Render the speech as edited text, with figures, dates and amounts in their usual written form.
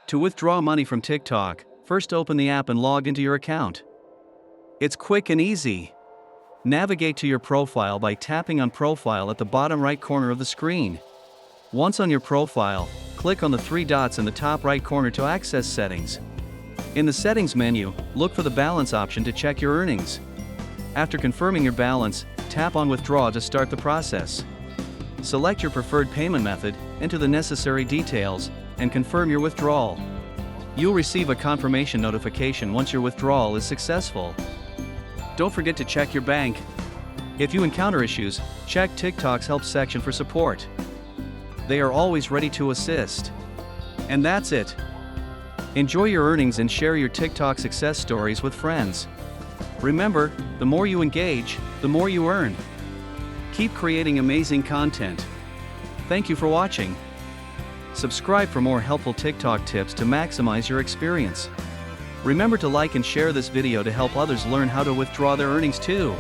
To withdraw money from TikTok, first open the app and log into your account. It's quick and easy. Navigate to your profile by tapping on Profile at the bottom right corner of the screen. Once on your profile, click on the three dots in the top right corner to access Settings. In the Settings menu, look for the Balance option to check your earnings. After confirming your balance, tap on Withdraw to start the process. Select your preferred payment method, enter the necessary details, and confirm your withdrawal. You'll receive a confirmation notification once your withdrawal is successful. Don't forget to check your bank. If you encounter issues, check TikTok's help section for support. They are always ready to assist. And that's it. Enjoy your earnings and share your TikTok success stories with friends. Remember, the more you engage, the more you earn. Keep creating amazing content. Thank you for watching. Subscribe for more helpful TikTok tips to maximize your experience. Remember to like and share this video to help others learn how to withdraw their earnings too.